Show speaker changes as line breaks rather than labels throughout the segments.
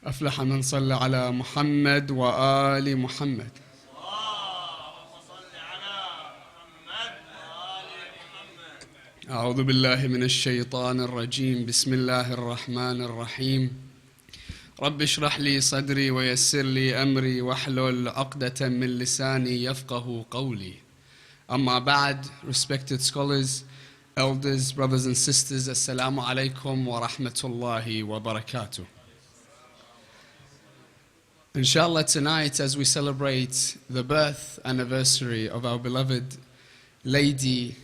أفلح من صلى على محمد وآل محمد. أعوذ بالله من الشيطان الرجيم. بسم الله الرحمن الرحيم. رب اشرح لي صدري ويسر لي أمري واحلل عقدة من لساني يفقه قولي. Amma ba'd, respected scholars, elders, brothers and sisters, Assalamu alaikum wa rahmatullahi wa barakatuh. Inshallah, tonight as we celebrate the birth anniversary of our beloved lady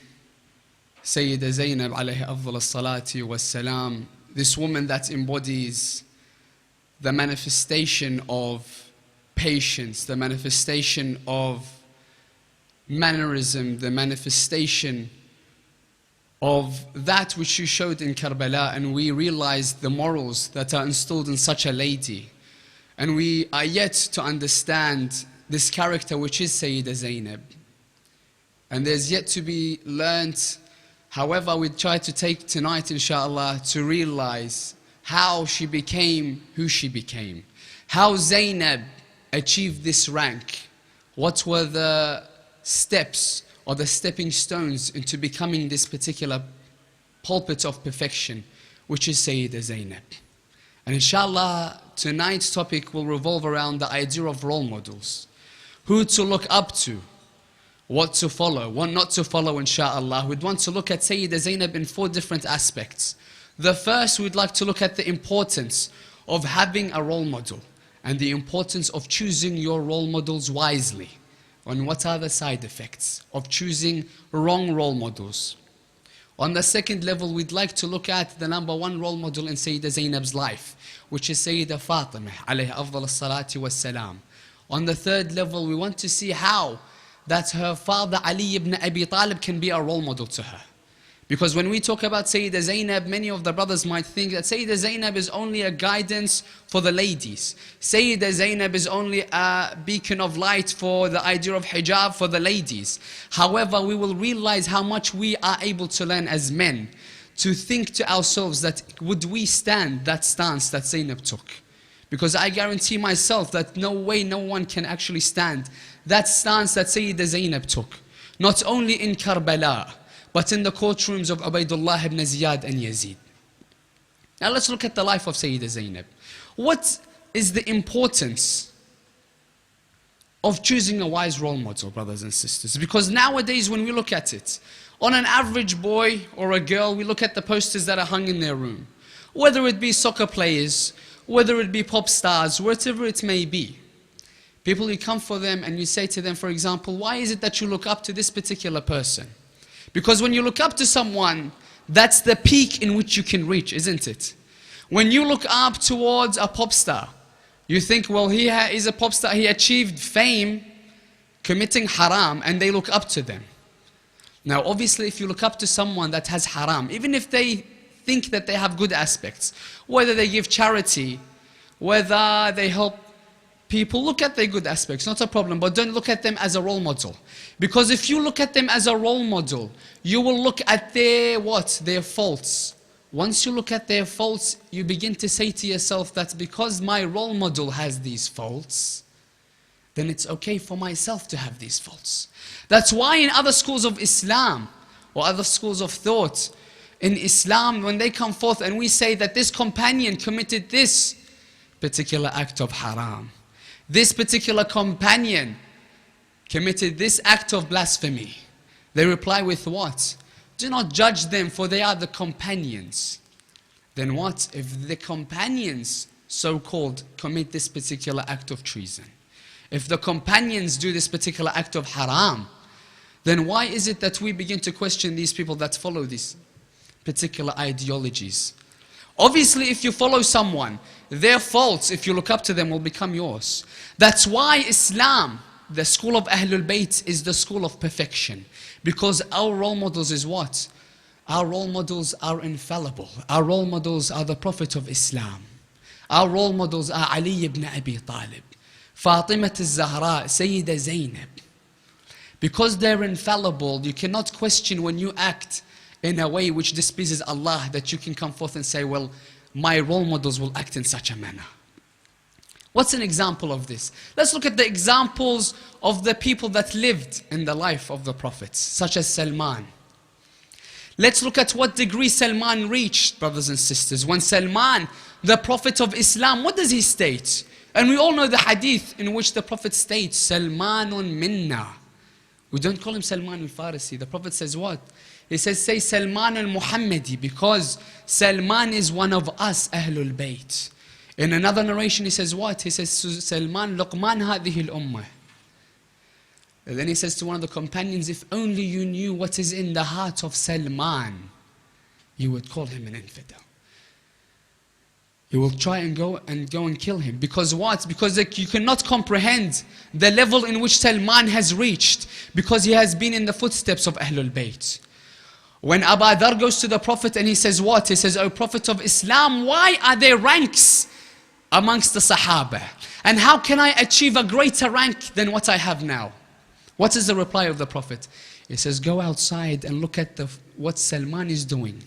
Sayeddah Zaynab alayhi afdal as-salati was-salam, this woman that embodies the manifestation of patience, the manifestation of mannerism, the manifestation of that which she showed in Karbala, and we realized the morals that are installed in such a lady. And we are yet to understand this character which is Sayeddah Zaynab. And there's yet to be learnt. However, we try to take tonight, inshallah, to realize how she became who she became. How Zaynab achieved this rank. What were the steps or the stepping stones into becoming this particular pulpit of perfection, which is Sayeddah Zaynab. And inshallah, tonight's topic will revolve around the idea of role models. Who to look up to, what to follow, what not to follow, inshallah. We'd want to look at Sayeddah Zaynab in 4 different aspects. The first, we'd like to look at the importance of having a role model and the importance of choosing your role models wisely. And what are the side effects of choosing wrong role models? On the second level, we'd like to look at the number 1 role model in Sayeddah Zaynab's life, which is Sayyidah Fatima alayhi afdal as-salati was-salam. On the third level, we want to see how that her father Ali ibn Abi Talib can be a role model to her. Because when we talk about Sayyidah Zaynab, many of the brothers might think that Sayyidah Zaynab is only a guidance for the ladies. Sayyidah Zaynab is only a beacon of light for the idea of hijab for the ladies. However, we will realize how much we are able to learn as men, to think to ourselves that would we stand that stance that Zaynab took? Because I guarantee myself that no way no one can actually stand that stance that Sayyidah Zaynab took. Not only in Karbala, but in the courtrooms of Ubaydullah ibn Ziyad and Yazid. Now let's look at the life of Sayyidah Zaynab. What is the importance of choosing a wise role model, brothers and sisters? Because nowadays when we look at it, on an average boy or a girl, we look at the posters that are hung in their room. Whether it be soccer players, whether it be pop stars, whatever it may be. People, you come for them and you say to them, for example, why is it that you look up to this particular person? Because when you look up to someone, that's the peak in which you can reach, isn't it? When you look up towards a pop star, you think, well, he is a pop star, he achieved fame committing haram, and they look up to them. Now, obviously, if you look up to someone that has haram, even if they think that they have good aspects, whether they give charity, whether they help people, look at their good aspects, not a problem, but don't look at them as a role model. Because if you look at them as a role model, you will look at their what? Their faults. Once you look at their faults, you begin to say to yourself that because my role model has these faults, then it's okay for myself to have these faults. That's why in other schools of Islam, or other schools of thought, in Islam, when they come forth and we say that this companion committed this particular act of haram, this particular companion committed this act of blasphemy, they reply with what? Do not judge them, for they are the companions. Then what if the companions, so-called, commit this particular act of treason? If the companions do this particular act of haram, then why is it that we begin to question these people that follow these particular ideologies? Obviously, if you follow someone, their faults, if you look up to them, will become yours. That's why Islam, the school of Ahlul Bayt, is the school of perfection. Because our role models is what? Our role models are infallible. Our role models are the Prophet of Islam. Our role models are Ali ibn Abi Talib, Fatima al-Zahra, Sayyidah Zaynab. Because they're infallible, you cannot question when you act in a way which displeases Allah, that you can come forth and say, well, my role models will act in such a manner. What's an example of this? Let's look at the examples of the people that lived in the life of the prophets, such as Salman. Let's look at what degree Salman reached, brothers and sisters. When Salman, the prophet of Islam, what does he state? And we all know the hadith in which the prophet states, Salmanun minna. We don't call him Salman al-Farisi. The prophet says what? He says, say Salman al-Muhammadi, because Salman is one of us, Ahlul Bayt. In another narration he says what? He says, Salman Luqman hadhihi al-ummah. And then he says to one of the companions, if only you knew what is in the heart of Salman, you would call him an infidel. You will try and go and kill him. Because what? Because you cannot comprehend the level in which Salman has reached, because he has been in the footsteps of Ahlul Bayt. When Abu Dhar goes to the Prophet and he says what? He says, O Prophet of Islam, why are there ranks amongst the Sahaba? And how can I achieve a greater rank than what I have now? What is the reply of the Prophet? He says, go outside and look at what Salman is doing.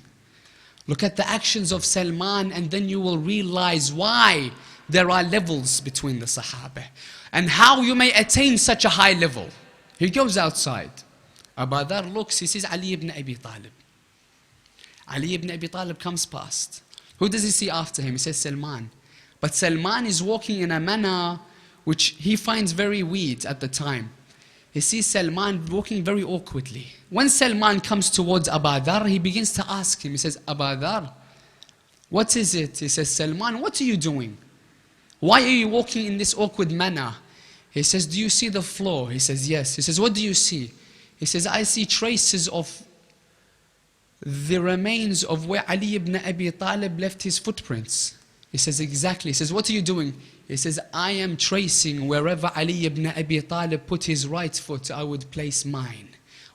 Look at the actions of Salman, and then you will realize why there are levels between the Sahaba and how you may attain such a high level. He goes outside. Abu Dhar looks, he sees Ali ibn Abi Talib. Ali ibn Abi Talib comes past. Who does he see after him? He says Salman. But Salman is walking in a manner which he finds very weird at the time. He sees Salman walking very awkwardly. When Salman comes towards Abu Dhar, he begins to ask him. He says, Abu Dhar, what is it? He says, Salman, what are you doing? Why are you walking in this awkward manner? He says, do you see the floor? He says, yes. He says, what do you see? He says, I see traces of the remains of where Ali ibn Abi Talib left his footprints. He says, exactly. He says, what are you doing? He says, I am tracing wherever Ali ibn Abi Talib put his right foot, I would place mine.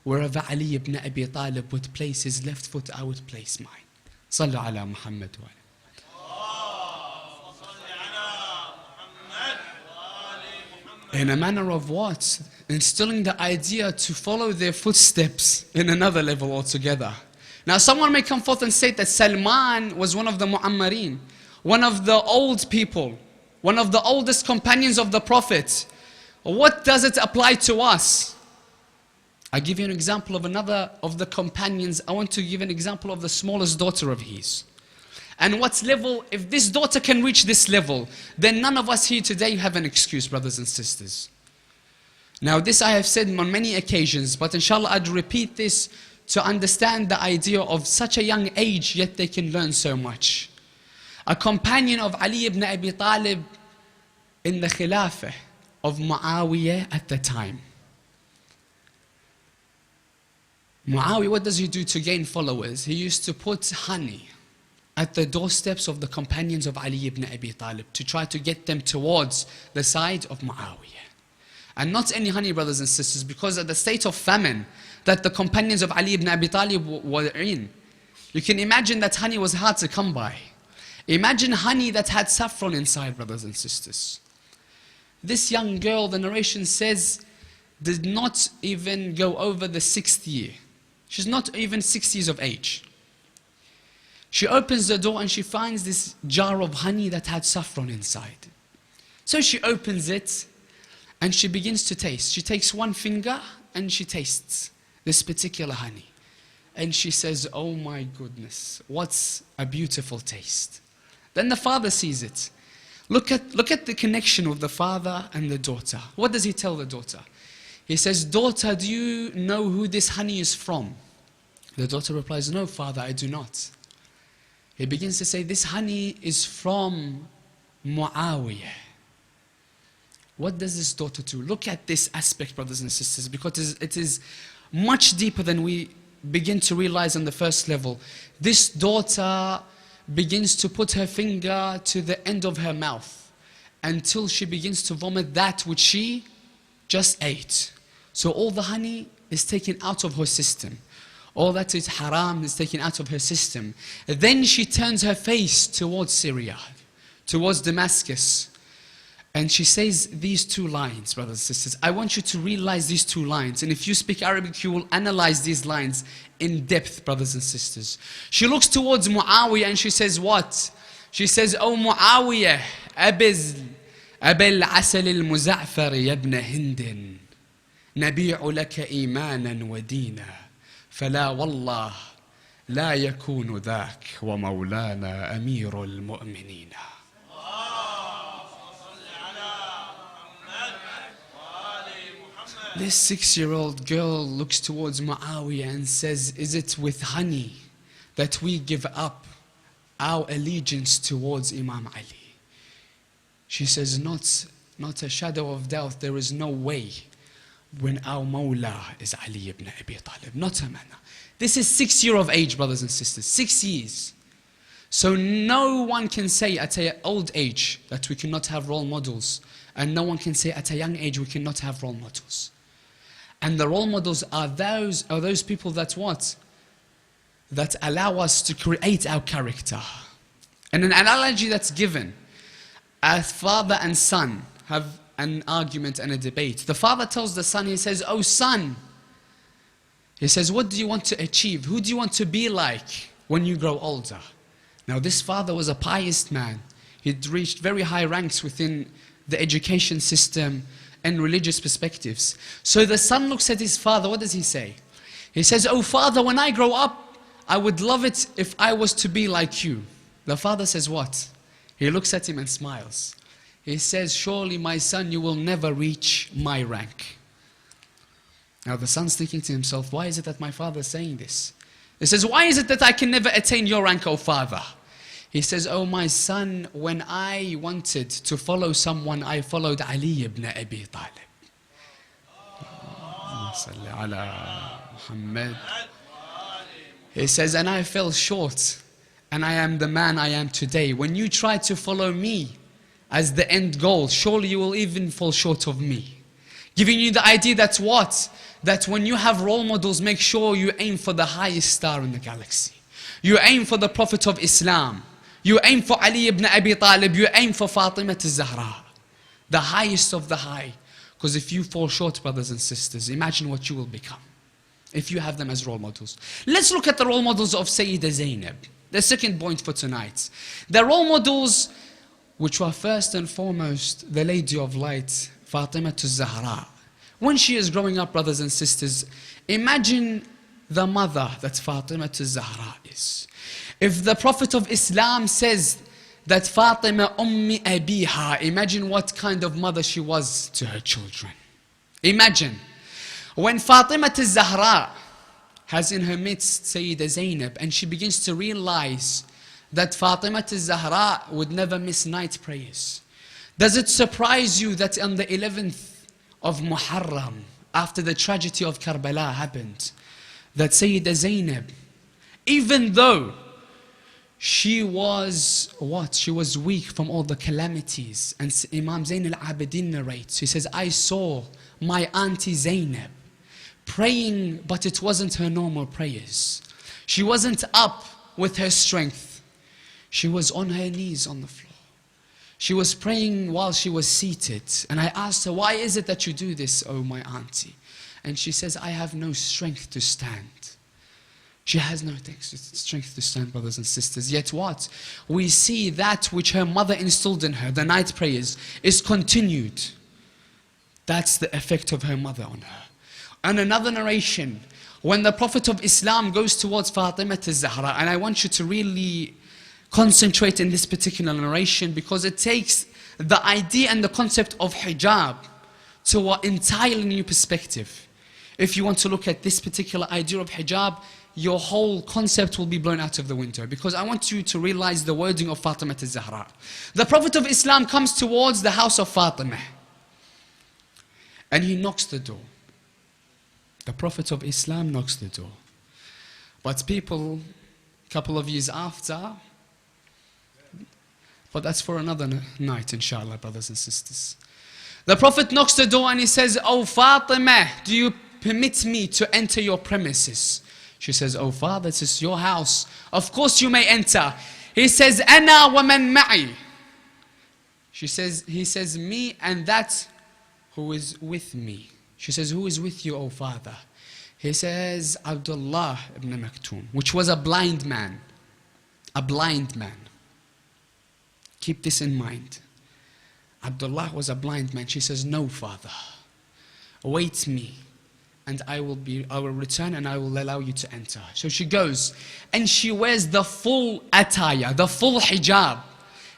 Wherever Ali ibn Abi Talib would place his left foot, I would place mine. Sallu ala Muhammad wa in a manner of what? Instilling the idea to follow their footsteps in another level altogether. Now someone may come forth and say that Salman was one of the Mu'ammareen, one of the old people, one of the oldest companions of the Prophet. What does it apply to us? I give you an example of another of the companions. I want to give an example of the smallest daughter of his. And what level, if this daughter can reach this level, then none of us here today have an excuse, brothers and sisters. Now this I have said on many occasions, but inshallah I'd repeat this to understand the idea of such a young age, yet they can learn so much. A companion of Ali ibn Abi Talib in the Khilafah of Muawiyah at the time. Muawiyah, what does he do to gain followers? He used to put honey at the doorsteps of the companions of Ali ibn Abi Talib to try to get them towards the side of Muawiyah. And not any honey, brothers and sisters, because at the state of famine that the companions of Ali ibn Abi Talib were in, you can imagine that honey was hard to come by. Imagine honey that had saffron inside, brothers and sisters. This young girl, the narration says, did not even go over the 6th year. She's not even 6 years of age. She opens the door and she finds this jar of honey that had saffron inside. So she opens it and she begins to taste. She takes one finger and she tastes this particular honey. And she says, oh my goodness, what's a beautiful taste. Then the father sees it. Look at the connection with the father and the daughter. What does he tell the daughter? He says, daughter, do you know who this honey is from? The daughter replies, no, father, I do not. He begins to say, this honey is from Muawiyah. What does this daughter do? Look at this aspect, brothers and sisters, because it is much deeper than we begin to realize on the first level. This daughter begins to put her finger to the end of her mouth until she begins to vomit that which she just ate. So all the honey is taken out of her system. All that is haram is taken out of her system. Then she turns her face towards Syria, towards Damascus. And she says these two lines, brothers and sisters. I want you to realize these two lines. And if you speak Arabic, you will analyze these lines in depth, brothers and sisters. She looks towards Muawiyah and she says what? She says, oh Muawiyah, أبا العسل المزعفر يا ابن هند نبيع لك إيمانا ودينا فلا والله لا يكون ذاك ومولانا أمير المؤمنين. This 6-year-old girl looks towards Muawiyah and says, is it with honey that we give up our allegiance towards Imam Ali? She says, not a shadow of doubt, there is no way when our Mawla is Ali ibn Abi Talib. Not a manner. This is 6 years of age, brothers and sisters. 6 years. So no one can say at an old age that we cannot have role models. And no one can say at a young age we cannot have role models. And the role models are those people that what? That allow us to create our character. And an analogy that's given, a father and son have an argument and a debate. The father tells the son, he says, oh son, he says, what do you want to achieve? Who do you want to be like when you grow older? Now this father was a pious man. He'd reached very high ranks within the education system and religious perspectives. So the son looks at his father, what does he say? He says, oh father, when I grow up, I would love it if I was to be like you. The father says what? He looks at him and smiles. He says, surely my son, you will never reach my rank. Now the son's thinking to himself, why is it that my father is saying this? He says, why is it that I can never attain your rank, O father? He says, oh my son, when I wanted to follow someone, I followed Ali ibn Abi Talib. He says, and I fell short, and I am the man I am today. When you try to follow me as the end goal, surely you will even fall short of me. Giving you the idea that what? That when you have role models, make sure you aim for the highest star in the galaxy. You aim for the Prophet of Islam. You aim for Ali ibn Abi Talib. You aim for Fatima al-Zahra. The highest of the high. Because if you fall short, brothers and sisters, imagine what you will become if you have them as role models. Let's look at the role models of Sayyidah Zaynab. The second point for tonight. The role models which were first and foremost the Lady of Light, Fatima al-Zahra. When she is growing up, brothers and sisters, imagine the mother that Fatima al-Zahra is. If the Prophet of Islam says that Fatima ummi abiha, imagine what kind of mother she was to her children. Imagine. When Fatima al-Zahra has in her midst Sayyidah Zaynab, and she begins to realize that Fatima al-Zahra would never miss night prayers. Does it surprise you that on the 11th of Muharram, after the tragedy of Karbala happened, that Sayyidah Zaynab, even though she was what? She was weak from all the calamities. And Imam Zayn al-Abidin narrates, he says, I saw my auntie Zaynab praying, but it wasn't her normal prayers. She wasn't up with her strength. She was on her knees on the floor. She was praying while she was seated. And I asked her, why is it that you do this, oh my auntie? And she says, I have no strength to stand. She has no strength to stand, brothers and sisters. Yet what? We see that which her mother instilled in her, the night prayers, is continued. That's the effect of her mother on her. And another narration, when the Prophet of Islam goes towards Fatima al-Zahra, and I want you to really concentrate in this particular narration because it takes the idea and the concept of hijab to an entirely new perspective. If you want to look at this particular idea of hijab, your whole concept will be blown out of the window, because I want you to realize the wording of Fatima al-Zahra. The Prophet of Islam comes towards the house of Fatima and he knocks the door. The Prophet of Islam knocks the door. But people, a couple of years after, but that's for another night, inshallah, brothers and sisters. The Prophet knocks the door and he says, oh Fatima, do you permit me to enter your premises? She says, oh father, this is your house. Of course you may enter. He says, Ana wa man ma'i. He says, me and that who is with me. She says, who is with you, O father? He says, Abdullah ibn Maktoum, which was a blind man. A blind man. Keep this in mind. Abdullah was a blind man. She says, no, father, await me, and I will return and I will allow you to enter. So she goes and she wears the full attire, the full hijab.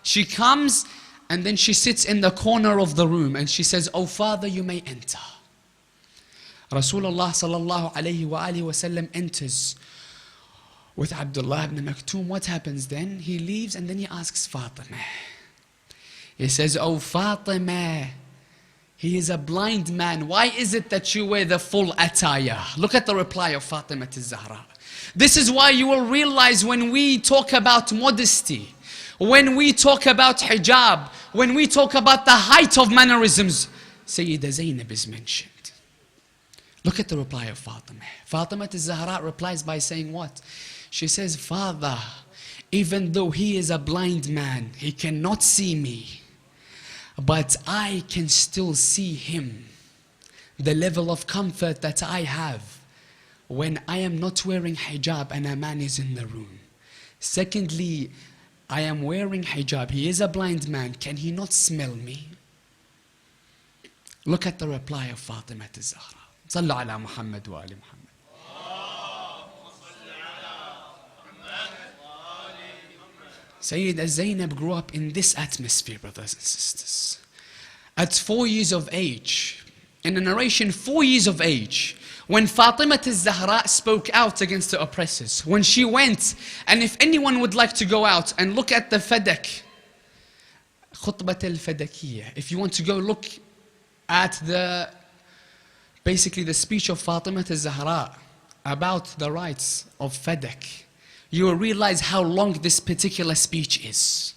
She comes and then she sits in the corner of the room and she says, oh father, you may enter. Rasulullah sallallahu alayhi wa alihi wa sallam enters with Abdullah ibn Maktoum. What happens then? He leaves and then he asks Fatima. He says, oh Fatima, he is a blind man. Why is it that you wear the full attire? Look at the reply of Fatima al-Zahra. This is why you will realize when we talk about modesty, when we talk about hijab, when we talk about the height of mannerisms, Sayyidah Zaynab is mentioned. Look at the reply of Fatima. Fatima al-Zahra replies by saying what? She says, Father, even though he is a blind man, he cannot see me, but I can still see him. The level of comfort that I have when I am not wearing hijab and a man is in the room. Secondly, I am wearing hijab. He is a blind man. Can he not smell me? Look at the reply of Fatima al-Zahra. Sallu ala Muhammad wa ali Muhammad. Sayyidah Zaynab grew up in this atmosphere, brothers and sisters. At 4 years of age, in a narration, 4 years of age, when Fatima al-Zahra spoke out against the oppressors, when she went, and if anyone would like to go out and look at the Fadak, Khutbat al-Fadakiyya, if you want to go look at basically the speech of Fatima al-Zahra about the rights of Fadak, you will realize how long this particular speech is.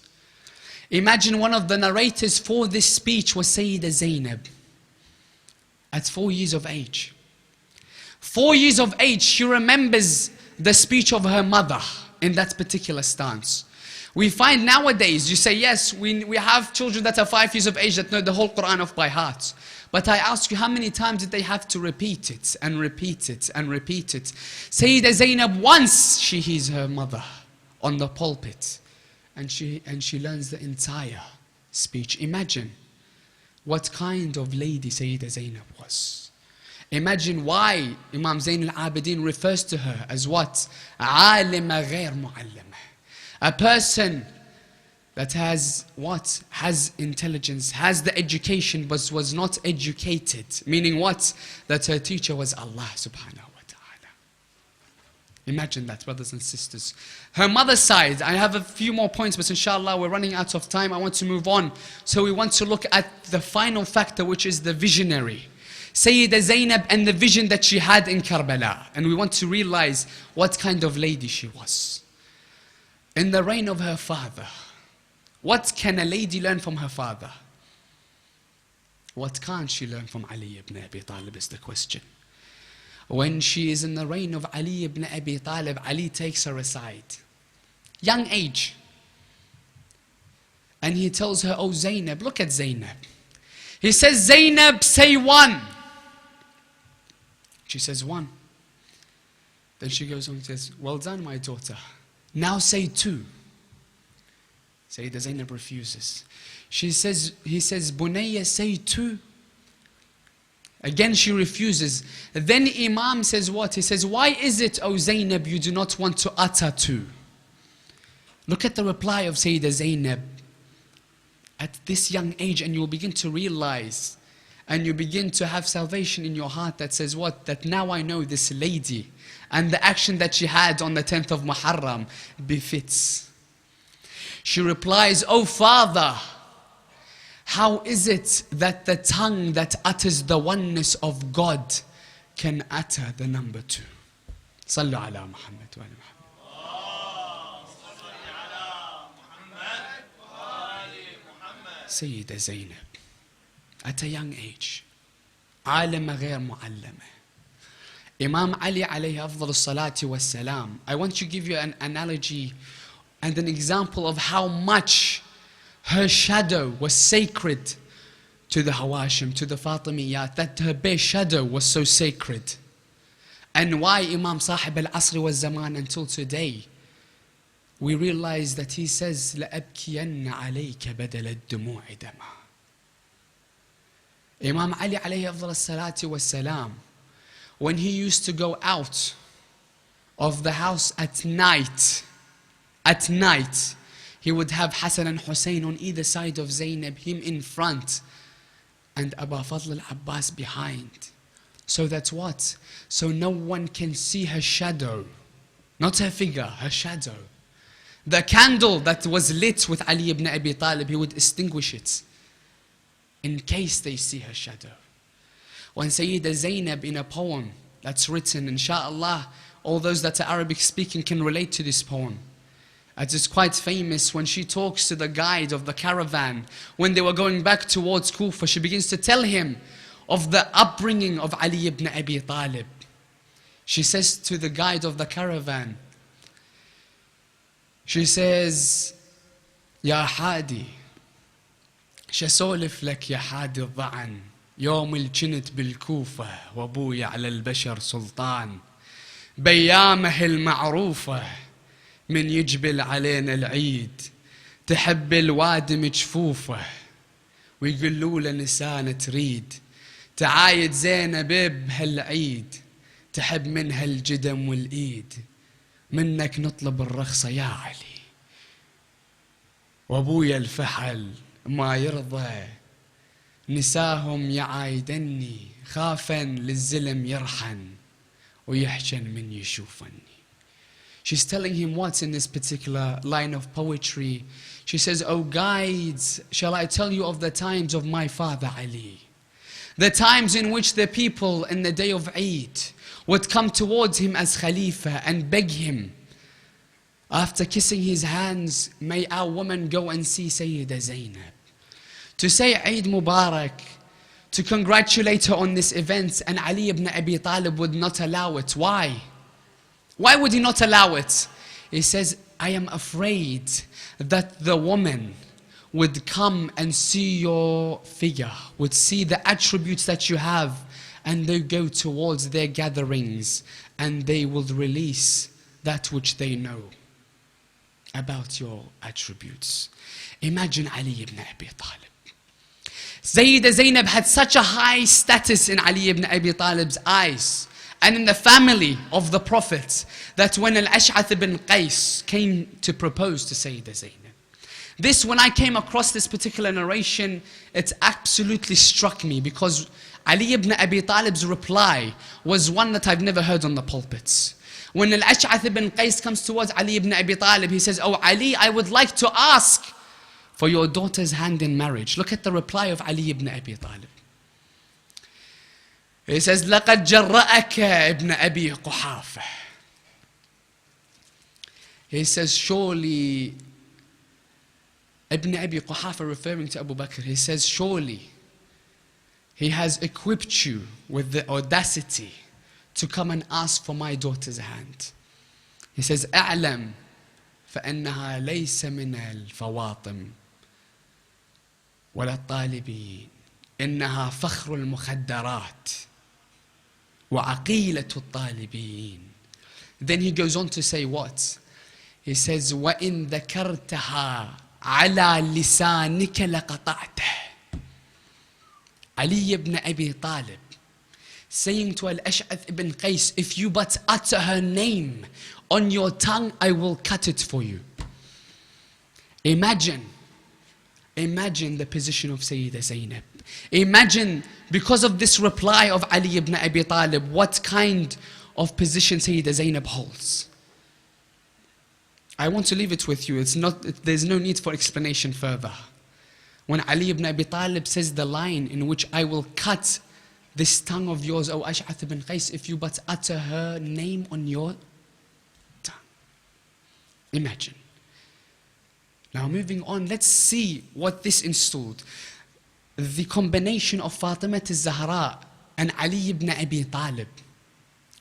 Imagine one of the narrators for this speech was Sayyidah Zaynab at 4 years of age. 4 years of age, she remembers the speech of her mother in that particular stance. We find nowadays, you say, yes, we have children that are 5 years of age that know the whole Quran off by heart. But I ask you, how many times did they have to repeat it and repeat it and repeat it? Sayyidah Zaynab, once she hears her mother on the pulpit and she learns the entire speech. Imagine what kind of lady Sayyidah Zaynab was. Imagine why Imam Zayn al-Abidin refers to her as what? عالمة غير معلمة. A person that has what? Has intelligence, has the education, but was not educated. Meaning what? That her teacher was Allah subhanahu wa ta'ala. Imagine that, brothers and sisters. Her mother's side, I have a few more points, but inshallah we're running out of time. I want to move on. So we want to look at the final factor, which is the visionary. Sayyidah Zaynab and the vision that she had in Karbala. And we want to realize what kind of lady she was. In the reign of her father, what can a lady learn from her father? What can't she learn from Ali ibn Abi Talib is the question. When she is in the reign of Ali ibn Abi Talib, Ali takes her aside. Young age. And he tells her, oh Zaynab, look at Zaynab. He says, Zaynab, say one. She says one. Then she goes on and says, well done, my daughter. Now say two. Sayyidah Zaynab refuses. He says, Bunayya, say two. Again she refuses. Then Imam says what? He says, why is it, O Zaynab, you do not want to utter two? Look at the reply of Sayyidah Zaynab at this young age, and you'll begin to realize, and you begin to have salvation in your heart that says what? That now I know this lady, and the action that she had on the 10th of Muharram befits. She replies, oh father, how is it that the tongue that utters the oneness of God can utter the number two? Sallu ala Muhammad wa ala Muhammad. Sayyidah Zaynab, at a young age, عالمة غير معلمة. Imam Ali alayhi afdal salati was salam. I want to give you an analogy and an example of how much her shadow was sacred to the Hawashim, to the Fatimiyat, that her bare shadow was so sacred. And why Imam Sahib al-Asr wa Zaman until today, we realize that he says, لَأَبْكِيَنَّ عَلَيْكَ بَدَلَ الدُّمُوعِ دَمًا. Imam Ali alayhi afdal salatu was salam, when he used to go out of the house at night, he would have Hassan and Hussein on either side of Zaynab, him in front, and Abu Fadl al-Abbas behind. So that's what? So no one can see her shadow. Not her figure, her shadow. The candle that was lit with Ali ibn Abi Talib, he would extinguish it in case they see her shadow. When Sayyidah Zaynab, in a poem that's written, inshallah, all those that are Arabic speaking can relate to this poem. It is quite famous when she talks to the guide of the caravan. When they were going back towards Kufa, she begins to tell him of the upbringing of Ali ibn Abi Talib. She says to the guide of the caravan, she says, Ya Hadi, شسولف لك يا حادي الضعن يوم الجنت بالكوفة وابوي على البشر سلطان بيامه المعروفة من يجبل علينا العيد تحب الوادم جفوفه ويقولوا له نسانة تريد تعايد زينب بهالعيد تحب منها الجدم والإيد منك نطلب الرخصة يا علي وابويا الفحل ما يرضى نساهم يعايدني خافا للزلم يرحن ويحشن من يشوفني. She's telling him what's in this particular line of poetry. She says, "O guides, shall I tell you of the times of my father Ali? The times in which the people in the day of Eid would come towards him as Khalifa and beg him, after kissing his hands, may our woman go and see Sayyidah Zaynab. To say Eid Mubarak, to congratulate her on this event, and Ali ibn Abi Talib would not allow it. Why? Why would he not allow it? He says, I am afraid that the woman would come and see your figure, would see the attributes that you have, and they go towards their gatherings, and they will release that which they know about your attributes." Imagine Ali ibn Abi Talib. Sayyidah Zaynab had such a high status in Ali ibn Abi Talib's eyes and in the family of the Prophet that when Al-Ash'ath ibn Qais came to propose to Sayyidah Zaynab, this, when I came across this particular narration, it absolutely struck me, because Ali ibn Abi Talib's reply was one that I've never heard on the pulpits. When Al-Ash'ath ibn Qais comes towards Ali ibn Abi Talib, he says, "Oh Ali, I would like to ask for your daughter's hand in marriage." Look at the reply of Ali ibn Abi Talib. He says, لَقَدْ جَرَّأَكَ ibn Abi Quhafa. He says, surely, Ibn Abi Quhafa, referring to Abu Bakr, he says, surely he has equipped you with the audacity to come and ask for my daughter's hand. He says, أعلم فإنها ليس من الفواطم ولا الطالبين إنها فخر المخدرات وعقيلة الطالبين. Then he goes on to say what? He says, وإن ذكرتها على لسانك لقطعته. Ali ibn Abi Talib saying to Al-Ash'ath ibn Qais, if you but utter her name on your tongue, I will cut it for you. Imagine the position of Sayyidah Zaynab. Imagine, because of this reply of Ali ibn Abi Talib, what kind of position Sayyidah Zaynab holds. I want to leave it with you. There's no need for explanation further. When Ali ibn Abi Talib says the line in which I will cut this tongue of yours, O Ash'ath ibn Qais, if you but utter her name on your tongue. Imagine. Now moving on, let's see what this installed. The combination of Fatima al-Zahra and Ali ibn Abi Talib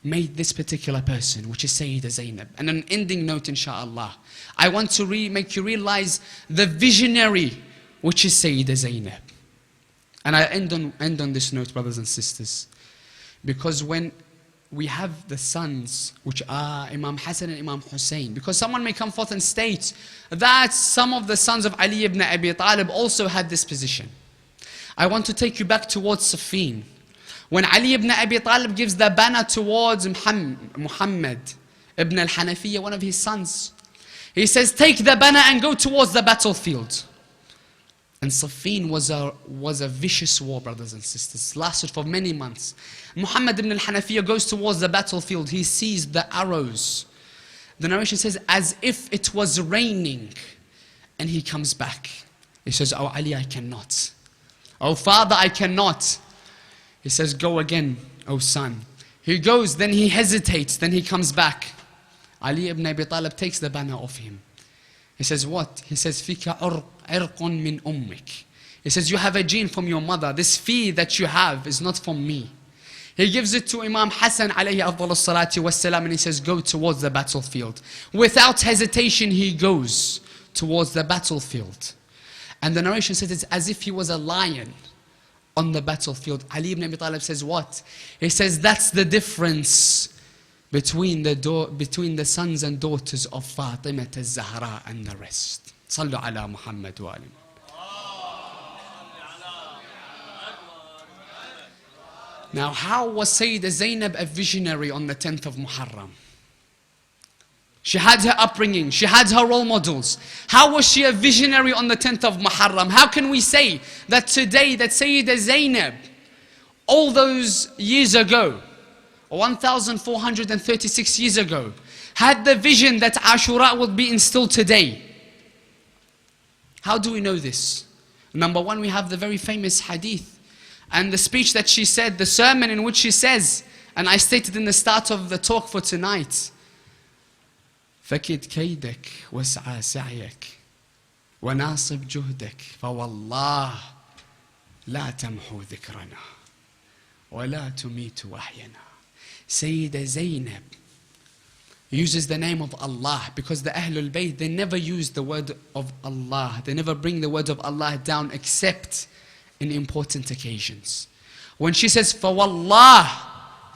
made this particular person, which is Sayyidah Zaynab. And an ending note, inshallah. I want to make you realize the visionary, which is Sayyidah Zaynab. And I end on this note, brothers and sisters, because when we have the sons, which are Imam Hassan and Imam Hussein, because someone may come forth and state that some of the sons of Ali ibn Abi Talib also had this position. I want to take you back towards Siffin. When Ali ibn Abi Talib gives the banner towards Muhammad ibn al-Hanafiyyah, one of his sons, he says, take the banner and go towards the battlefield. And Siffin was a vicious war, brothers and sisters. Lasted for many months. Muhammad ibn al-Hanafiyyah goes towards the battlefield. He sees the arrows. The narration says, as if it was raining. And he comes back. He says, oh Ali, I cannot. Oh father, I cannot. He says, go again, oh son. He goes, then he hesitates, then he comes back. Ali ibn Abi Talib takes the banner off him. He says, what? He says, فِيكَ عِرْقٌ مِّنْ أُمِّكَ. He says, you have a gene from your mother. This fee that you have is not from me. He gives it to Imam Hassan alayhi afdal salati wassalam, and he says, go towards the battlefield. Without hesitation, he goes towards the battlefield. And the narration says it's as if he was a lion on the battlefield. Ali ibn Abi Talib says what? He says that's the difference between the sons and daughters of Fatima al-Zahra and the rest. Sallu ala Muhammad wa alim. Now, how was Sayyidah Zaynab a visionary on the 10th of Muharram? She had her upbringing, she had her role models. How was she a visionary on the 10th of Muharram? How can we say that today, that Sayyidah Zaynab, all those years ago, 1436 years ago, had the vision that Ashura would be instilled today? How do we know this? Number one, we have the very famous hadith and the speech that she said, the sermon in which she says, and I stated in the start of the talk for tonight, فكد كيدك واسعى سعيك وناصب جهدك فوالله لا تمحو ذكرنا ولا تميت وحينا. Sayyidah Zaynab uses the name of Allah because the Ahlul Bayt, they never use the word of Allah. They never bring the word of Allah down except in important occasions. When she says, فَوَاللَّهِ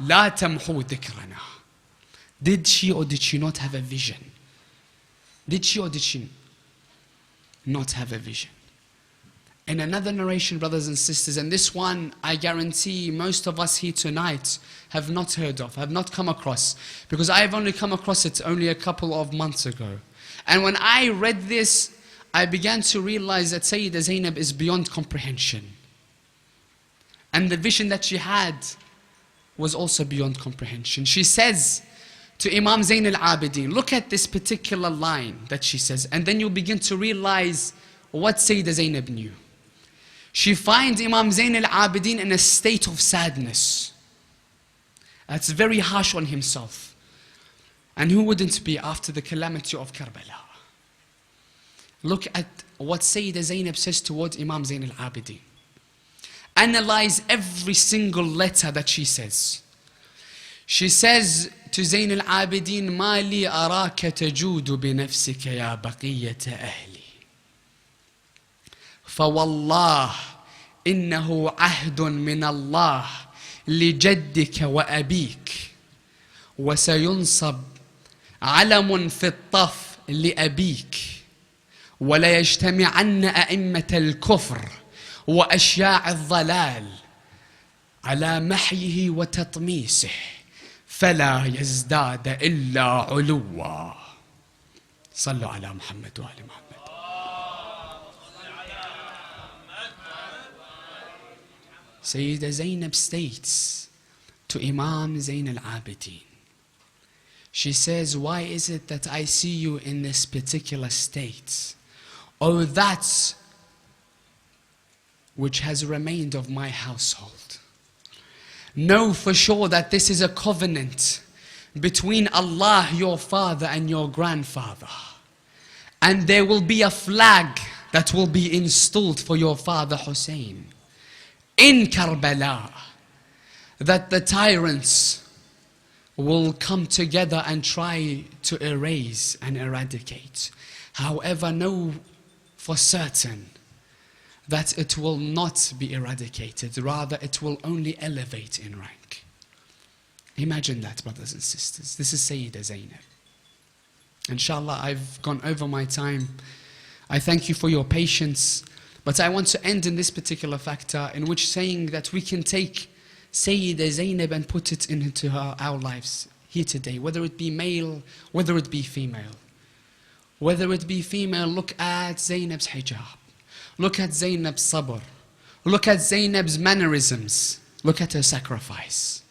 لَا تَمْحُوا ذِكْرَنَا. Did she or did she not have a vision? Did she or did she not have a vision? In another narration, brothers and sisters, and this one I guarantee most of us here tonight have not heard of, have not come across, because I have only come across it only a couple of months ago. And when I read this, I began to realize that Sayyidah Zaynab is beyond comprehension. And the vision that she had was also beyond comprehension. She says to Imam Zayn al-Abidin, look at this particular line that she says, and then you'll begin to realize what Sayyidah Zaynab knew. She finds Imam Zayn al-Abidin in a state of sadness. That's very harsh on himself. And who wouldn't be after the calamity of Karbala? Look at what Sayyidah Zaynab says towards Imam Zayn al-Abidin. Analyze every single letter that she says. She says to Zayn al-Abidin, مَا لِي أَرَاكَ تَجُودُ بِنَفْسِكَ يَا بَقِيَّةَ أَهْلِي فَوَاللَّهِ إِنَّهُ عَهْدٌ مِّنَ اللَّهِ لِجَدِّكَ وَأَبِيكَ وَسَيُنصَبْ عَلَمٌ فِي الطَّفْ لِأَبِيكَ وَلَا يَجْتَمِعَنَّ أَئِمَّةَ الْكُفْرِ وَأَشْيَاعِ الضَّلَالِ عَلَى مَحْيِهِ وَتَطْمِيسِهِ فَلَا يَزْدَادَ إِلَّا عُلُوًّا. صلوا على محمد وآل محمد. Sayyidah Zaynab states to Imam Zayn al-Abidin, she says, why is it that I see you in this particular state? Oh, that which has remained of my household. Know for sure that this is a covenant between Allah, your father, and your grandfather. And there will be a flag that will be installed for your father Hussein in Karbala, that the tyrants will come together and try to erase and eradicate. However, know for certain that it will not be eradicated, rather it will only elevate in rank. Imagine that, brothers and sisters. This is Sayyidah Zaynab. Inshallah, I've gone over my time. I thank you for your patience, But I want to end in this particular factor, in which saying that we can take Sayyidah Zaynab and put it into our lives here today, whether it be male, whether it be female. Whether it be female, look at Zaynab's hijab. Look at Zaynab's sabr. Look at Zaynab's mannerisms. Look at her sacrifice.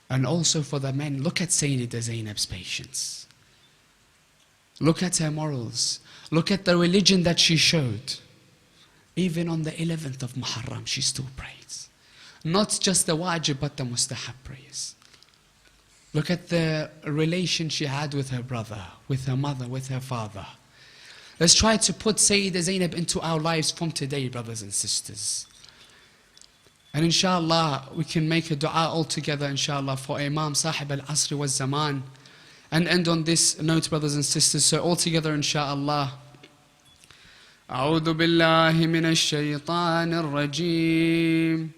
And also for the men, look at Sayyidah Zaynab's patience. Look at her morals. Look at the religion that she showed. Even on the 11th of Muharram, she still prays. Not just the wajib, but the mustahab prayers. Look at the relation she had with her brother, with her mother, with her father. Let's try to put Sayyidah Zaynab into our lives from today, brothers and sisters. And inshallah, we can make a dua all together, inshallah, for Imam Sahib al-Asri wa Zaman. And end on this note, brothers and sisters. So all together, inshallah. أعوذ بالله من الشيطان الرجيم.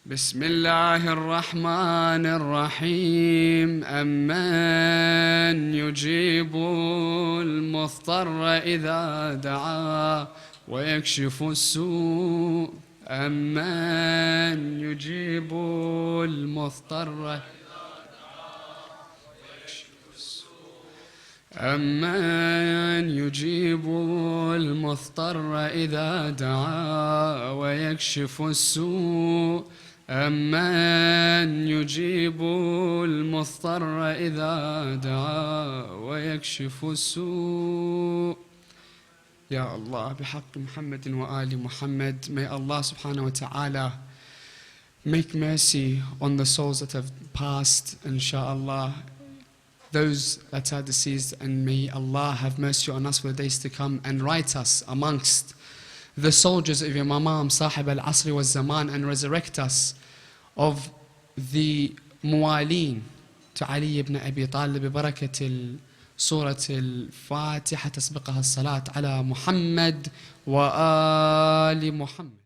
بسم الله الرحمن الرحيم. أمن يجيب المضطر إذا دعا ويكشف السوء. أمن يجيب المضطر أمن يجيب المضطر إذا دعا ويكشف السوء. أمن يجيب المضطر إذا دعا ويكشف السوء. Ya Allah, بحق محمد وآل Muhammad, may Allah subhanahu wa ta'ala make mercy on the souls that have passed, inshaAllah, those that are deceased, and may Allah have mercy on us for the days to come and write us amongst the soldiers of Imam Sahib al-Asri wa Zaman, and resurrect us of the muwalin to Ali ibn Abi Talib ببركة سورة الفاتحة تسبقها الصلاة على محمد وآل محمد.